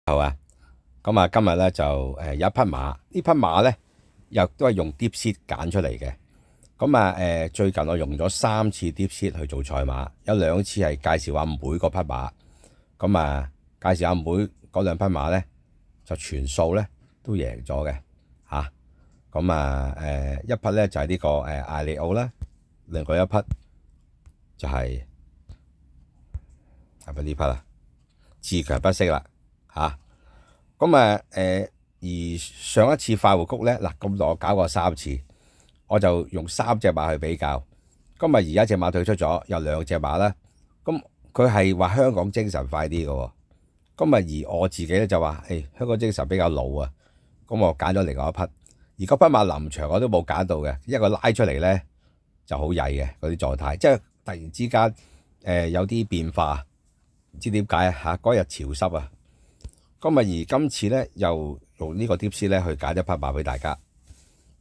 好啊，咁啊，今日咧就有一匹馬，呢匹馬咧又都係用 DeepSeek 揀出嚟嘅。咁啊最近我用咗3次 DeepSeek 去做賽馬，有2次係介紹阿妹嗰匹馬。咁啊介紹阿妹嗰2匹馬咧就全數咧都贏咗嘅嚇。咁一匹咧就係呢個艾利奧啦，另外一匹就係咪呢匹啊？自強不息啦嚇。咁而上一次快活谷咧嗱，咁我搞過3次，我就用3隻馬去比較。今日而家隻馬退出咗，有2隻馬啦。咁佢係話香港精神快啲嘅喎。而我自己咧就話，香港精神比較老啊。咁我揀咗另外一匹，而嗰匹馬臨場我都冇揀到嘅，因為佢拉出嚟咧就好曳嘅嗰啲狀態，即係突然之間有啲變化，唔知點解啊嚇，嗰日潮濕啊。而今次咧又用呢個 DeepSeek 咧去揀一匹馬俾大家。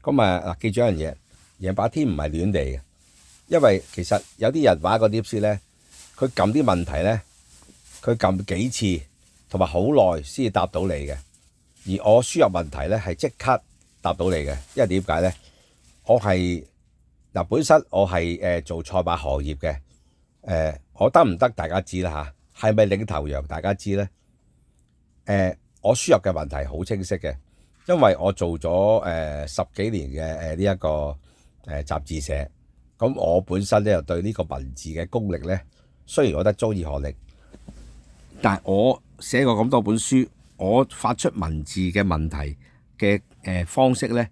嗱，記住一樣嘢，贏把天唔係亂嚟嘅，因為其實有啲人玩個 DeepSeek咧，佢撳啲問題咧，佢撳幾次同埋好耐先至答到你嘅。而我輸入問題咧係即刻答到你嘅，因為點解咧？我係本身我係做賽馬行業嘅，我得唔得大家知啦嚇？係咪領頭羊大家知咧？我輸入嘅問題好清晰嘅，因為我做咗10幾年嘅呢一個雜誌社，咁我本身咧又對呢個文字嘅功力咧，雖然我得中二學歷，但係我寫過咁多本書，我發出文字嘅問題嘅方式咧，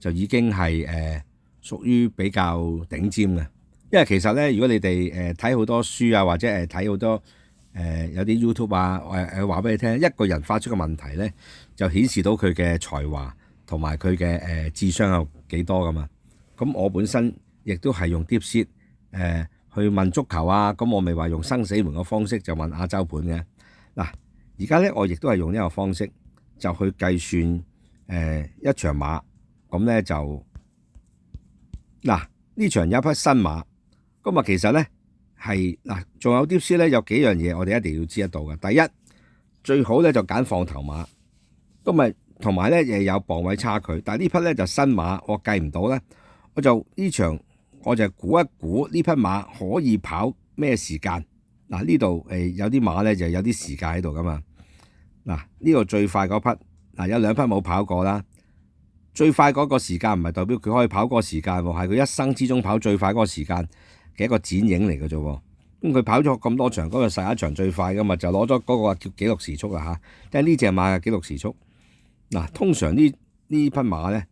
就已經係屬於比較頂尖嘅。因為其實咧，如果你哋睇好多書啊，或者睇好多有啲 YouTube 啊，話俾你聽，一個人發出嘅問題咧，就顯示到佢嘅才華同埋佢嘅智商有幾多噶嘛。咁我本身亦都係用 DeepSeek 去問足球啊，咁我咪話用生死門嘅方式就問亞洲盤嘅。嗱，而家咧我亦都係用呢個方式就去計算一場馬，咁咧就嗱呢場有一匹新馬，咁啊其實咧。係嗱，仲有 DeepSeek咧，有幾樣嘢我哋一定要知得到嘅。第一，最好咧就揀放頭馬，咁同埋咧亦有磅位差距。但係呢匹咧就新馬，我計唔到咧，我就呢場我就估一估呢匹馬可以跑咩時間。嗱，呢度有啲馬咧就有啲時間喺度噶嘛。嗱，呢度最快嗰匹嗱有2匹冇跑過啦，最快嗰個時間唔係代表佢可以跑嗰個時間喎，係佢一生之中跑最快嗰個時間嘅一個剪影嚟嘅啫喎。咁佢跑咗咁多場，嗰個11場最快噶嘛，就攞咗嗰個叫紀錄時速啊嚇。但係呢隻馬嘅紀錄時速嗱，通常呢匹馬咧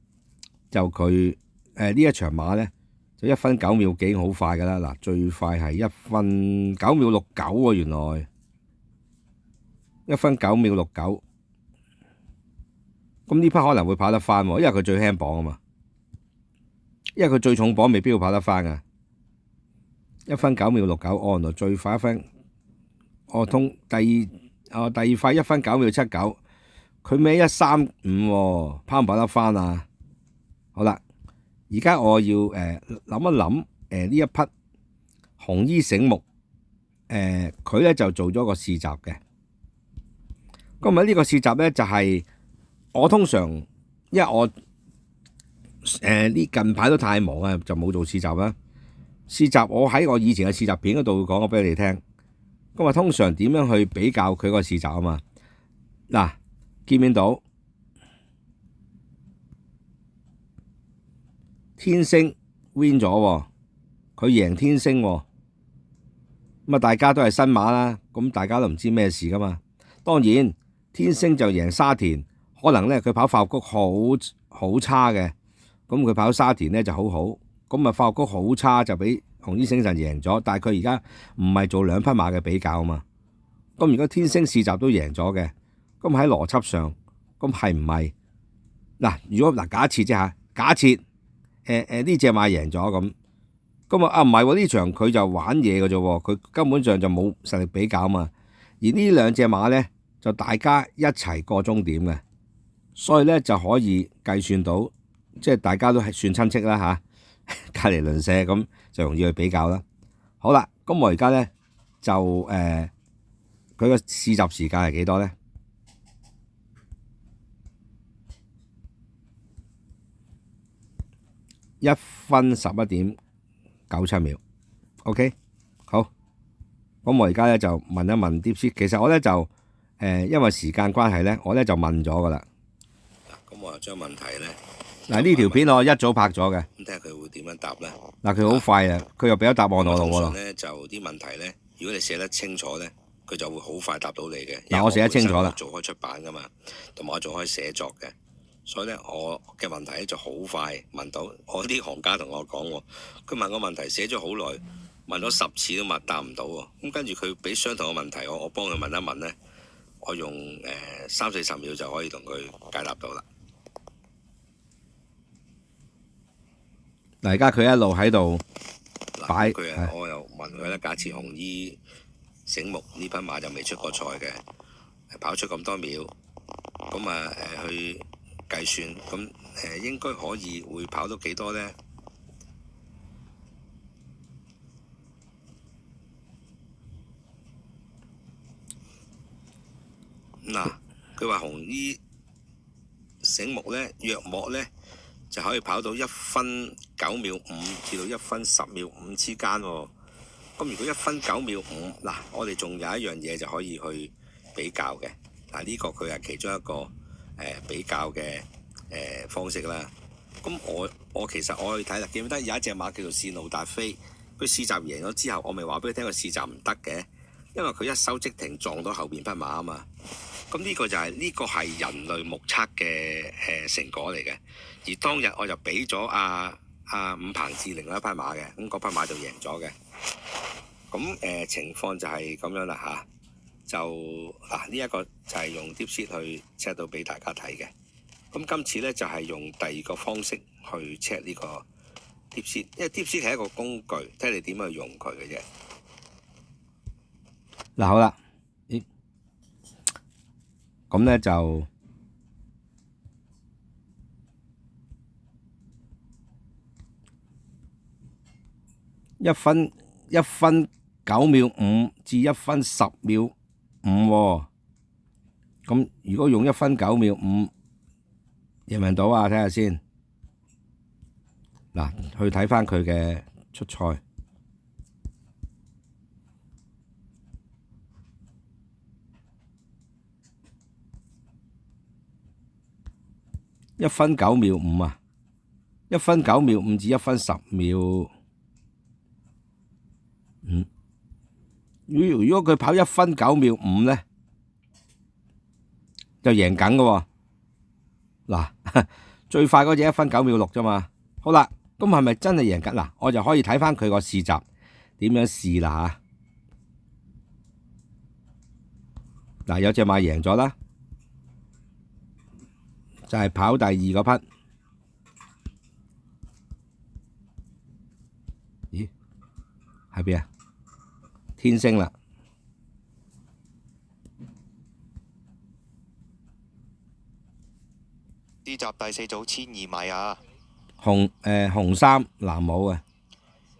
就佢呢一場馬咧就1分9秒幾好快噶啦。嗱，最快係1分9秒69喎，原來1分9秒69。咁呢匹可能會跑得翻喎，因為佢最輕磅啊嘛，因為佢最重磅未必要跑得翻啊。1分9秒69，原來最快1分，第二快1分9秒79，佢咩135喎，跑唔跑得翻啊？好啦，而家我要諗一諗呢一匹紅衣醒目，佢咧就做咗個試習嘅。咁呢個試習咧就係我通常，因為我呢近排都太忙啊，就冇做試習啦。試習我喺我以前嘅試習片嗰度講咗俾你聽，咁通常點樣去比較佢個試習啊嘛？嗱，見唔見到天星 win 咗喎，佢贏天星喎，咁大家都係新馬啦，咁大家都唔知咩事噶嘛。當然天星就贏沙田，可能咧佢跑發育谷好差嘅，咁佢跑沙田咧就好好。咁發育谷好差就俾紅衣醒神贏咗，但係佢而家唔係做2匹馬嘅比較啊嘛。咁如果天星試習都贏咗嘅，咁喺邏輯上，咁係唔係嗱？如果假設啫嚇，假設呢隻馬贏咗咁唔係喎，呢場佢就玩嘢嘅啫喎，佢根本上就冇實力比較啊嘛。而呢2隻馬咧就大家一齊過終點嘅，所以咧就可以計算到，即係大家都係算親戚啦嚇。隔離鄰舍咁就容易去比較啦。好啦，咁我而家咧就佢個試習時間係幾多咧？ 1分11.97秒。OK， 好。咁我而家咧就問一問 DeepSeek，其實我咧就因為時間關係咧，我咧就問咗噶啦。咁我就將問題咧，嗱呢條片我一早拍咗嘅，咁睇下佢會點樣答咧。嗱佢好快啊，佢又俾咗答案我咯喎。通常咧就啲問題咧，如果你寫得清楚咧，佢就會好快答到你嘅。嗱我寫得清楚啦，做開出版噶嘛，同埋我做開寫作嘅，所以咧我嘅問題咧就好快問到。我啲行家同我講喎，佢問我問題寫咗好耐。問咗10次都答唔到喎，咁跟住佢俾相同嘅問題我幫佢問一問咧，我用30-40秒就可以同佢解答到啦。嗱，而家佢一路喺度擺佢我又問佢咧，假設紅衣醒目呢匹馬就未出過賽嘅，跑出咁多秒，咁去計算，咁應該可以會跑到幾多咧？嗱，佢話紅衣醒目咧，約莫咧就可以跑到1分9秒5至到1分10秒5之間喎。咁如果1分9秒5，嗱，我哋仲有一樣嘢就可以去比較嘅。嗱，呢個佢係其中一個比較嘅方式啦。咁我其實我去睇啦，記唔記得有一隻馬叫做士路達菲，佢試閘贏咗之後，我咪話俾佢聽個試閘唔得嘅，因為佢一收即停撞到後邊匹馬啊嘛。咁呢個就係人類目測嘅成果嚟嘅，而當日我就俾咗伍鵬志另外一匹馬嘅，咁嗰匹馬就贏咗嘅。咁情況就係咁樣啦嚇，就嗱呢一個就係用 DeepSeek 去 check 到俾大家睇嘅。咁今次咧就係用第二個方式去 check 呢個 DeepSeek，因為 DeepSeek 係一個工具，睇你點去用佢嘅啫。嗱好啦。咁咧就1分9秒5至1分10秒5喎。咁如果用1分9秒5，認唔認到啊？睇下先。嗱，去睇翻佢嘅出賽。1分9秒5啊，1分9秒5至1分10秒5。如果佢跑1分9秒5咧，就贏緊嘅喎。嗱，最快嗰隻1分9秒6啫嘛。好啦，咁係咪真係贏緊？嗱，我就可以睇翻佢個試閘點樣試啦嚇。嗱，有隻馬贏咗啦。就係跑第二嗰匹，咦？喺邊啊？天星啦，試閘第4組1200米啊！紅衫藍帽啊！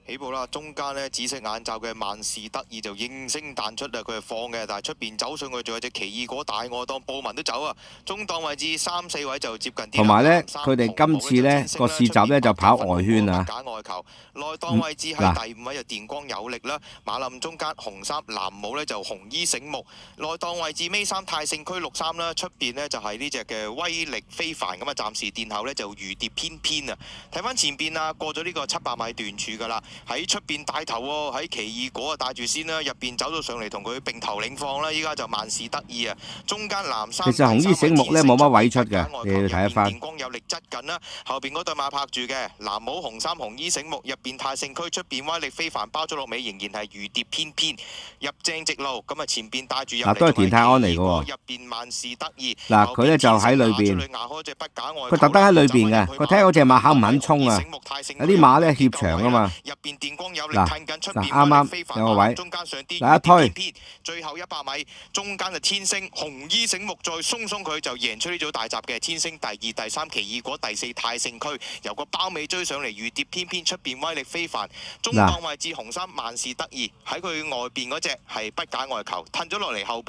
起步啦，中間呢紫色眼罩嘅萬事得意就應聲彈出啦，佢係放嘅，但係出邊走上去仲有隻奇異果大外檔，布文都走啊！中檔位置3、4位就接近啲。同埋咧，佢哋今次咧個試閘咧就跑外圈啊！假外球，內檔位置喺第5位就電光有力啦，馬林中間紅衫藍帽咧就紅衣醒目，內檔位置尾3泰盛區63啦，出邊呢就係呢隻嘅威力非凡咁啊！暫時殿後咧就如蝶翩翩啊！睇翻前邊啊，過咗呢個700米段處噶啦。喺出邊帶頭喎，喺奇異果啊帶住先啦，入邊走到上嚟同佢並頭領放啦，依家就萬事得意啊！中間藍衫，其實紅衣醒目咧冇乜位出嘅，你要睇一翻。電光有力側緊啦，後邊嗰對馬拍住嘅藍帽紅衫紅衣醒目，入邊泰盛區，出邊威力非凡，包咗落尾仍然係如蝶翩翩，入正直路，咁啊前邊帶住入嚟都係田泰安嚟嘅喎。入邊萬事得意，嗱佢咧就喺裏邊，佢特登喺裏邊嘅，佢睇下嗰隻馬肯唔肯衝啊？有啲馬咧怯場啊嘛。電光有力近緊出邊，啱啱有個位，中間上啲一推，最後100米，中間就天星紅衣醒目，再鬆佢就贏出呢組大閘嘅天星第2、第3奇異果，第4泰盛區，由個包尾追上嚟如蝶翩翩，出邊威力非凡，中檔位置紅衫萬事得意，喺佢外邊嗰隻係不解外球，褪咗落嚟後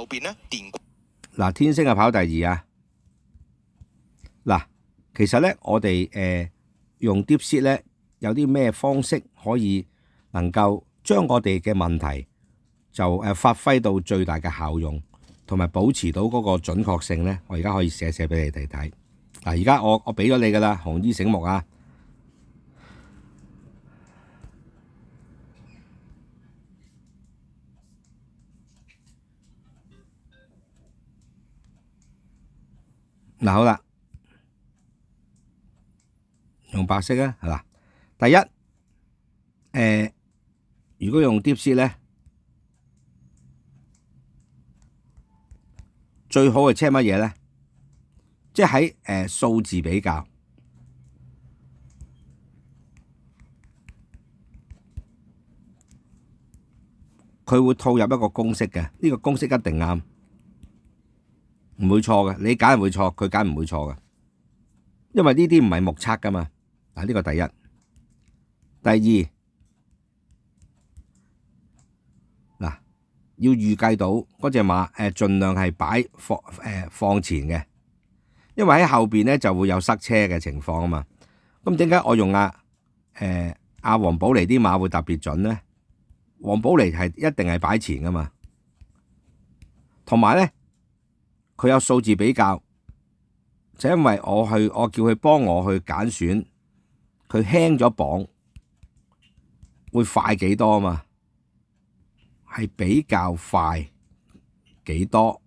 邊呢電光。天星係跑第2啊。嗱，其實咧，我哋用 DeepSeek 咧，有啲咩方式可以能夠將我哋嘅問題就發揮到最大嘅效用，同埋保持到嗰個準確性咧。我而家可以寫俾你哋睇。嗱，而家我俾咗你噶啦，紅衣醒目啊！嗱，好啦，用白色啊，係啦。第一，如果用 DeepSeek 咧，最好係 check 乜嘢咧？即係喺數字比較，佢會套入一個公式嘅，呢個公式一定啱，唔會錯嘅。你揀係會錯，佢揀唔會錯嘅，因為呢啲唔係目測噶嘛。嗱，呢個第一。第二，嗱，要預計到嗰隻馬盡量係擺放前嘅，因為喺後邊咧就會有塞車嘅情況啊嘛。咁點解我用黃寶嚟啲馬會特別準咧？黃寶嚟一定係擺前噶嘛，同埋咧佢有數字比較，就因為我叫佢幫我去揀選，佢輕咗磅會快幾多啊嘛，係比較快幾多，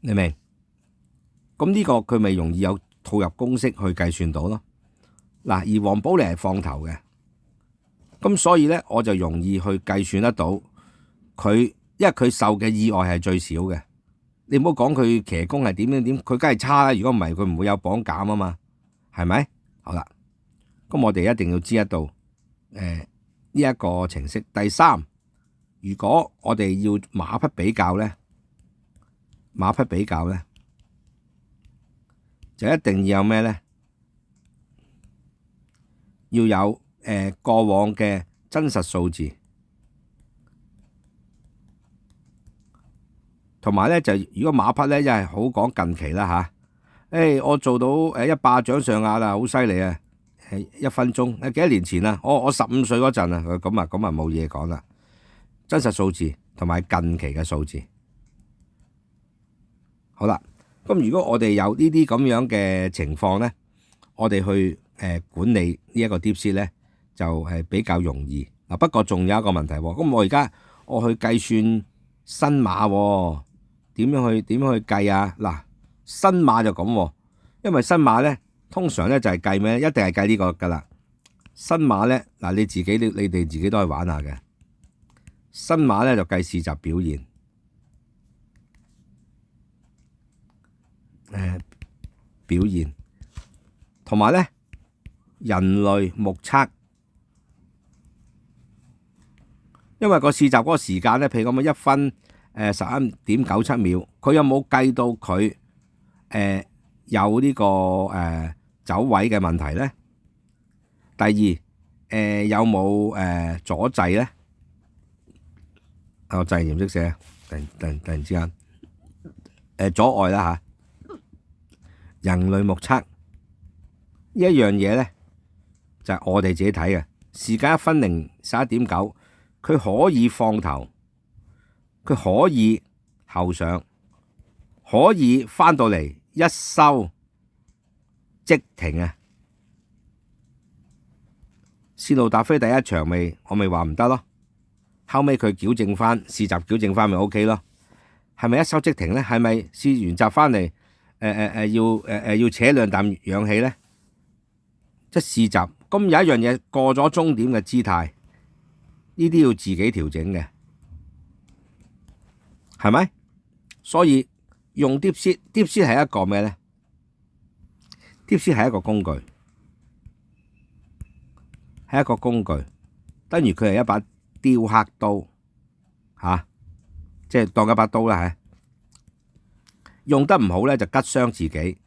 你明？咁呢個佢咪容易有套入公式去計算到咯。嗱，而黃寶嚟係放頭嘅。咁所以咧，我就容易去計算得到佢，因為佢受嘅意外係最少嘅。你唔好講佢騎功係點，佢梗係差啦。如果唔係，佢唔會有磅減啊嘛，係咪？好啦，咁我哋一定要知得到呢一個程式。第三，如果我哋要馬匹比較咧，就一定要有咩咧？要有過往嘅真實數字，同埋咧就如果馬匹咧，一係好講近期啦吓，我做到100掌上壓啦，好犀利啊！1分鐘幾多年前啊？我15歲嗰陣啊，咁啊冇嘢講啦。真實數字同埋近期嘅數字，好啦。咁如果我哋有呢啲咁樣嘅情況咧，我哋去管理呢一個 DeepSeek 咧，就係比較容易嗱。不過仲有一個問題喎，咁我而家去計算新馬點樣去計啊？嗱，新馬就咁，因為新馬咧通常咧就係計咩？一定係計呢個噶啦。新馬咧嗱，你哋自己都可以玩下嘅。新馬咧就計試習表現，同埋咧人類目測。因為個試習嗰個時間咧，譬如咁1分11.97秒，佢有冇計到佢有呢個走位嘅問題咧？第二有冇阻滯咧？我滯唔識寫，突然之間阻礙啦嚇。人類目測呢一樣嘢咧，就係我哋自己睇嘅時間1分11.9。佢可以放頭，佢可以後上，可以翻到嚟一收即停啊！斯路達菲第一場我咪話唔得咯，後尾佢矯正翻試習矯正翻咪 OK 咯。係咪一收即停咧？係咪試完習翻嚟要扯兩啖氧氣咧？即係試習。咁有一樣嘢過咗終點嘅姿態。呢啲要自己調整嘅，係咪？所以用 DeepSeek 係一個咩咧？DeepSeek係一個工具，等於佢係一把雕刻刀嚇，即係當一把刀啦嚇。用得唔好咧，就拮傷自己，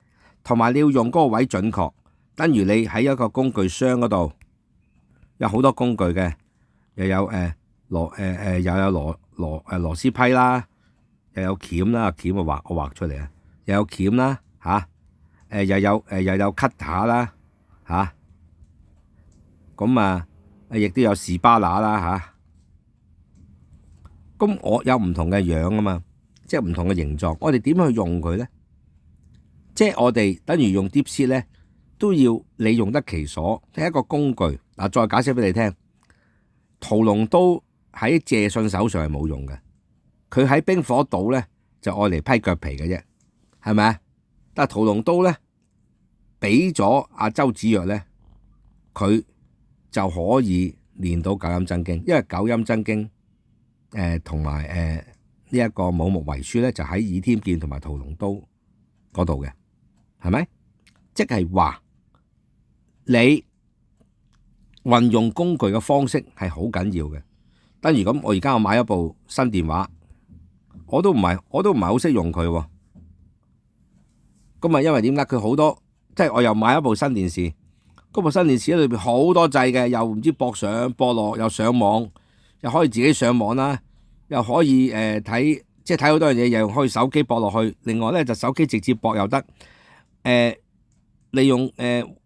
同埋你要用嗰個位準確。等於你喺一個工具箱嗰度有好多工具嘅。又有螺絲批啦，又有鉗啦，鉗我畫出嚟啊！又有鉗啦又有 cutter 啦咁亦都有士巴拿啦咁我有唔同嘅樣啊嘛，即係唔同嘅形狀，我哋點去用佢咧？即係我哋等於用 DeepSeek 咧，都要你用得其所，係一個工具。嗱，再解釋俾你聽，屠龍刀喺謝遜手上係冇用嘅，佢喺冰火島咧就愛嚟批腳皮嘅啫，係咪啊？但係屠龍刀咧俾咗阿周芷若咧，佢就可以練到九陰真經，因為九陰真經同埋呢一個武穆遺書咧，就喺倚天劍同埋屠龍刀嗰度嘅，係咪？即係話你運用工具嘅方式係好緊要嘅。等如咁，我而家我買一部新電話，我都唔係好識用佢喎。咁因為點解佢好多，即係我又買一部新電視，嗰部新電視裏邊好多掣嘅，又唔知駁上駁落，又上網，又可以自己上網啦，又可以睇，即係睇好多樣嘢，又可以手機駁落去。另外咧就手機直接駁又得，利用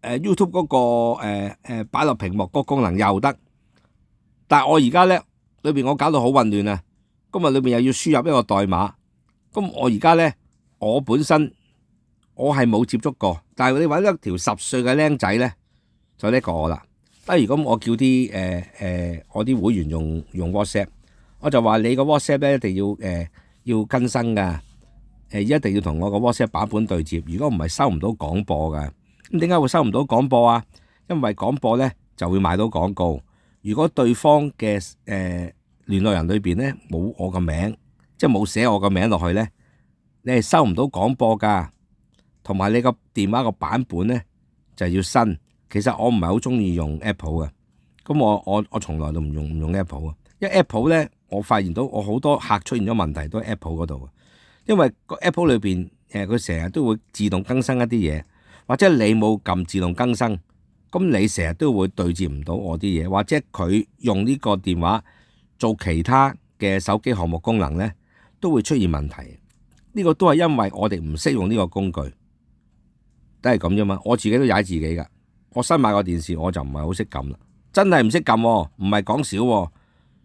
YouTube 嗰個擺落屏幕嗰個功能又得。但係我而家咧裏邊我搞到好混亂啊！今日裏邊又要輸入一個代碼，咁我而家咧我本身我係冇接觸過，但係你揾一條10歲嘅僆仔咧就叻過我啦。不如咁我叫啲我啲會員用 WhatsApp， 我就話你個 WhatsApp 咧一定要更新㗎。一定要同我個 WhatsApp 版本對接，如果唔係收唔到廣播㗎。咁點解會收唔到廣播啊？因為廣播咧就會賣到廣告。如果對方嘅聯絡人裏邊咧冇我個名，即係冇寫我個名落去咧，你係收唔到廣播㗎。同埋你個電話個版本咧就要新。其實我唔係好中意用 Apple 嘅，咁我從來都唔用 Apple 啊。因為 Apple 咧，我發現到我好多客出現咗問題都係 Apple 嗰度。因為個 Apple 裏邊佢成日都會自動更新一啲嘢，或者你冇撳自動更新，咁你成日都會對接唔到我啲嘢，或者佢用呢個電話做其他嘅手機項目功能咧，都會出現問題。呢個都係因為我哋唔識用呢個工具，都係咁啫嘛。我自己都踩自己㗎。我新買個電視我就唔係好識撳啦，真係唔識撳喎，唔係講少喎。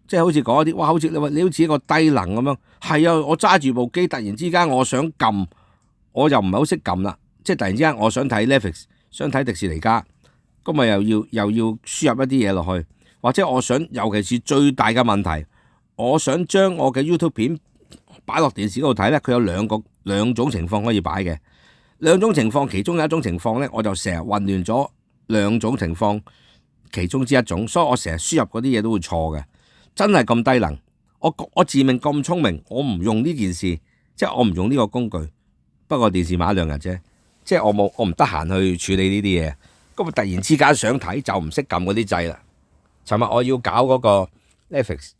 即係好似講一啲，哇！好似你好似一個低能咁樣，係啊！我揸住部機，突然之間我想撳，我又唔係好識撳啦。即係突然之間我想睇 Netflix， 想睇迪士尼加，咁咪又要輸入一啲嘢落去，或者我想，尤其是最大嘅問題，我想將我嘅 YouTube 片擺落電視嗰度睇咧，佢有兩種情況可以擺嘅。兩種情況，其中有一種情況咧，我就成日混亂咗兩種情況其中之一種，所以我成日輸入嗰啲嘢都會錯嘅。真係咁低能，我自命咁聰明，我唔用呢件事，即係我唔用呢個工具。不過電視買2日啫，即係我唔得閒去處理呢啲嘢。咁啊突然之間想睇就唔識撳嗰啲掣啦。尋日我要搞嗰個 Netflix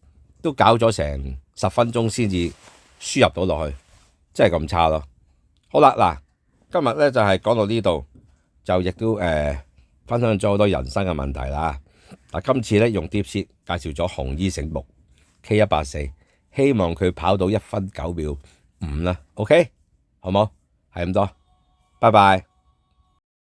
都搞咗成10分鐘先至輸入到落去，真係咁差咯。好啦，嗱，今日咧就係講到呢度，就亦都分享咗好多人生嘅問題啦。嗱，今次咧用 DeepSeek 介紹咗紅衣醒目 K184， 希望佢跑到1分9秒5啦。OK，好冇？係咁多，拜拜。